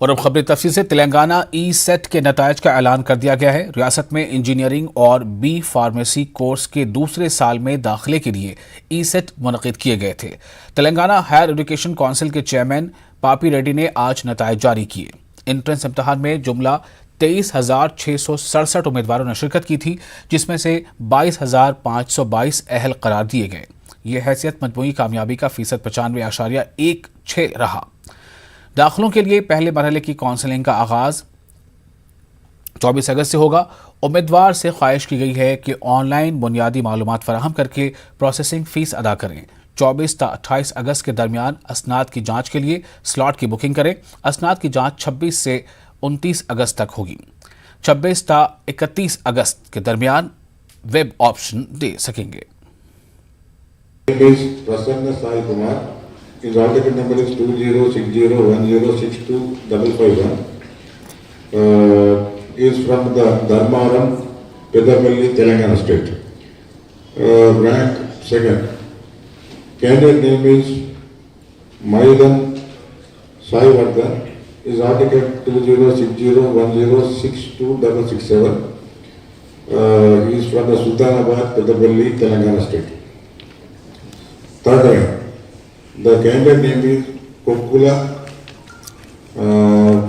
اور اب خبر تفصیل سے تلنگانہ ای سیٹ کے نتائج کا اعلان کر دیا گیا ہے۔ ریاست میں انجینئرنگ اور بی فارمیسی کورس کے دوسرے سال میں داخلے کے لیے ای سیٹ منعقد کیے گئے تھے۔ تلنگانہ ہائر ایجوکیشن کونسل کے چیئرمین پاپی ریڈی نے آج نتائج جاری کیے۔ انٹرنس امتحان میں جملہ 23,667 امیدواروں نے شرکت کی تھی، جس میں سے 22,522 اہل قرار دیے گئے۔ یہ حیثیت مجموعی کامیابی کا 95.16% رہا۔ داخلوں کے لیے پہلے مرحلے کی کونسلنگ کا آغاز 24 اگست سے ہوگا۔ امیدوار سے خواہش کی گئی ہے کہ آن لائن بنیادی معلومات فراہم کر کے پروسیسنگ فیس ادا کریں۔ 24 تا 28 اگست کے درمیان اسناد کی جانچ کے لیے سلاٹ کی بکنگ کریں۔ اسناد کی جانچ 26 سے 29 اگست تک ہوگی۔ 26 تا 31 اگست کے درمیان ویب آپشن دے سکیں گے۔ His order number is 2060106255. He is from the Dharmaram, Pedamalli, Telangana state. Rank second. Candidate name is Maidan Saivardhan. His order 2060106267. He is from the Sultanabad, Pedamalli, Telangana state. Third rank. The candidate name is Kokula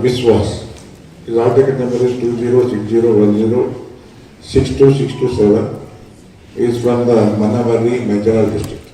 Viswas. His order number is 2060106267. He is from the Manavari, Manjaral district.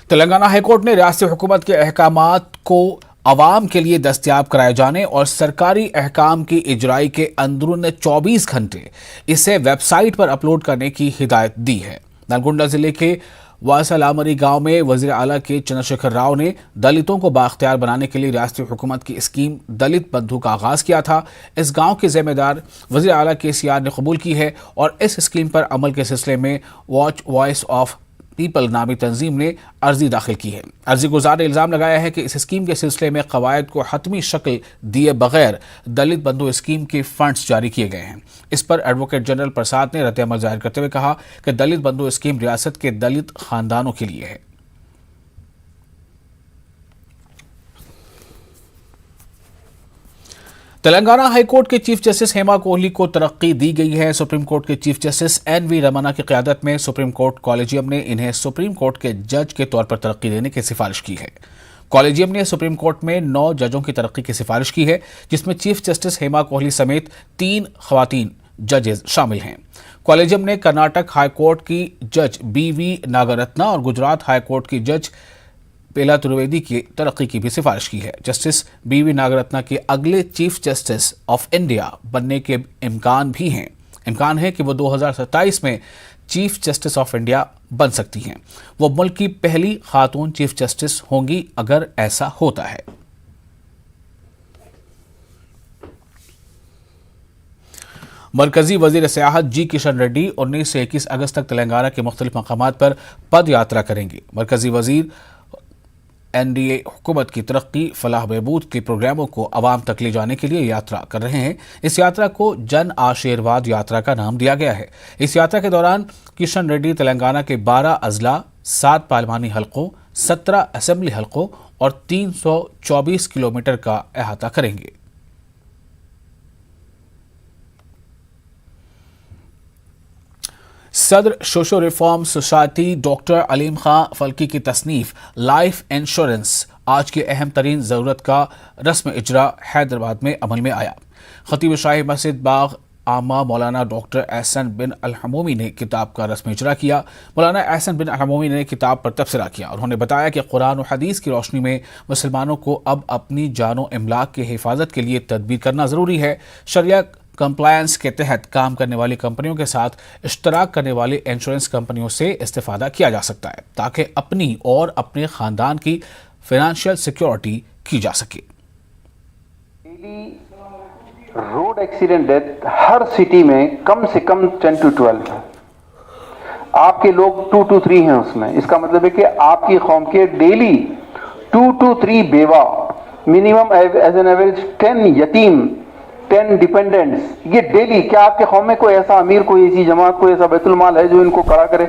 Telangana high court نے ریاستی حکومت کے احکامات کو عوام کے لیے دستیاب کرائے جانے اور سرکاری احکام کی اجرائی کے اندرون 24 گھنٹے اسے ویب سائٹ پر اپلوڈ کرنے کی ہدایت دی ہے۔ نلگونڈا ضلع کے واسلامری گاؤں میں وزیر اعلیٰ کے چندرشیکھر راؤ نے دلتوں کو بااختیار بنانے کے لیے ریاستی حکومت کی اسکیم دلت بندھو کا آغاز کیا تھا۔ اس گاؤں کی ذمہ دار وزیر اعلیٰ KCR نے قبول کی ہے اور اس اسکیم پر عمل کے سلسلے میں واچ وائس آف پیپل نامی تنظیم نے عرضی داخل کی ہے۔ عرضی گزار نے الزام لگایا ہے کہ اس اسکیم کے سلسلے میں قواعد کو حتمی شکل دیے بغیر دلت بندھو اسکیم کے فنڈز جاری کیے گئے ہیں۔ اس پر ایڈوکیٹ جنرل پرساد نے رد عمل ظاہر کرتے ہوئے کہا کہ دلت بندھو اسکیم ریاست کے دلت خاندانوں کے لیے ہے۔ تلنگانہ ہائی کورٹ کے چیف جسٹس ہیما کوہلی کو ترقی دی گئی ہے۔ سپریم کورٹ کے چیف جسٹس NV رمنا کی قیادت میں سپریم کورٹ کالجیم نے انہیں سپریم کورٹ کے جج کے طور پر ترقی دینے کی سفارش کی ہے۔ کالجیم نے سپریم کورٹ میں 9 ججوں کی ترقی کی سفارش کی ہے، جس میں چیف جسٹس ہیما کوہلی سمیت 3 خواتین ججز شامل ہیں۔ کالجیم نے کرناٹک ہائی کورٹ کی جج BV ناگرتنا اور گجرات ہائی کورٹ کی جج پیلا ترویدی کی ترقی کی بھی سفارش کی ہے۔ جسٹس BV ناگرتنا کے اگلے چیف جسٹس آف انڈیا بننے کے امکان ہے کہ وہ 2027 میں چیف جسٹس آف انڈیا بن سکتی ہیں۔ وہ ملک کی پہلی خاتون چیف جسٹس ہوں گی اگر ایسا ہوتا ہے۔ مرکزی وزیر سیاحت جی کشن ریڈی 19 سے 21 اگست تک تلنگانہ کے مختلف مقامات پر پد یاترا کریں گے۔ مرکزی وزیر NDA حکومت کی ترقی فلاح بہبود کے پروگراموں کو عوام تک لے جانے کے لیے یاترا کر رہے ہیں۔ اس یاترا کو جن آشیرواد یاترا کا نام دیا گیا ہے۔ اس یاترا کے دوران کشن ریڈی تلنگانہ کے 12 اضلاع، 7 پارلیمانی حلقوں، 17 اسمبلی حلقوں اور 324 کلومیٹر کا احاطہ کریں گے۔ صدر سوشو ریفارم سوسائٹی ڈاکٹر علیم خان فلکی کی تصنیف لائف انشورنس آج کی اہم ترین ضرورت کا رسم اجرا حیدرآباد میں عمل میں آیا۔ خطیب شاہی مسجد باغ عامہ مولانا ڈاکٹر احسن بن الحمومی نے کتاب کا رسم اجرا کیا۔ مولانا احسن بن الحمومی نے کتاب پر تبصرہ کیا۔ انہوں نے بتایا کہ قرآن و حدیث کی روشنی میں مسلمانوں کو اب اپنی جان و املاک کی حفاظت کے لیے تدبیر کرنا ضروری ہے۔ شریعہ کمپلائنس کے تحت کام کرنے والی کمپنیوں کے ساتھ اشتراک کرنے والی انشورنس کمپنیوں سے استفادہ کیا جا سکتا ہے تاکہ اپنی اور اپنے خاندان کی فائنینشیل سیکیورٹی کی جا سکے۔ روڈ ایکسیڈنٹ ڈیتھ ہر سٹی میں کم سے کم 10 to 12 ہے۔ آپ کے لوگ 2 to 3 ہیں اس میں، اس کا مطلب ہے کہ آپ کی قوم کے ڈیلی 2 to 3 بیوہ، منیمم ایز این ایوریج 10 یتیم، 10 ڈیپینڈنٹس، یہ ڈیلی۔ کیا آپ کے قوم میں کوئی ایسا امیر، کوئی ایسی جماعت، کوئی ایسا بیت المال ہے جو ان کو کھڑا کرے؟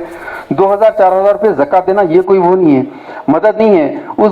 2000-4000 روپے زکوٰۃ دینا یہ کوئی وہ نہیں ہے، مدد نہیں ہے۔ اس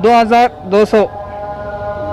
2200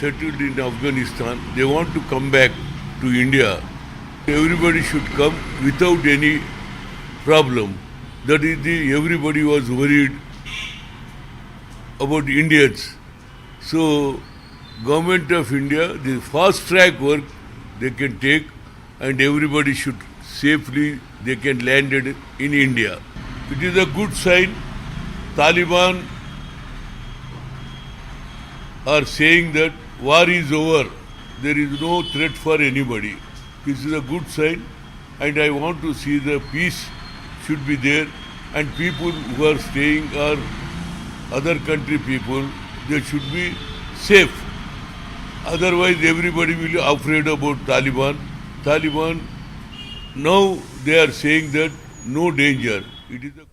Settled in Afghanistan, they want to come back to India. Everybody should come without any problem. That is, everybody was worried about Indians. So, Government of India, the fast track work they can take, and everybody should safely, they can land it in India. It is a good sign. Taliban are saying that war is over. There is no threat for anybody. This is a good sign, and I want to see the peace should be there, and people who are staying are other country people, they should be safe. Otherwise everybody will be afraid about Taliban. Taliban, now they are saying that no danger. It is a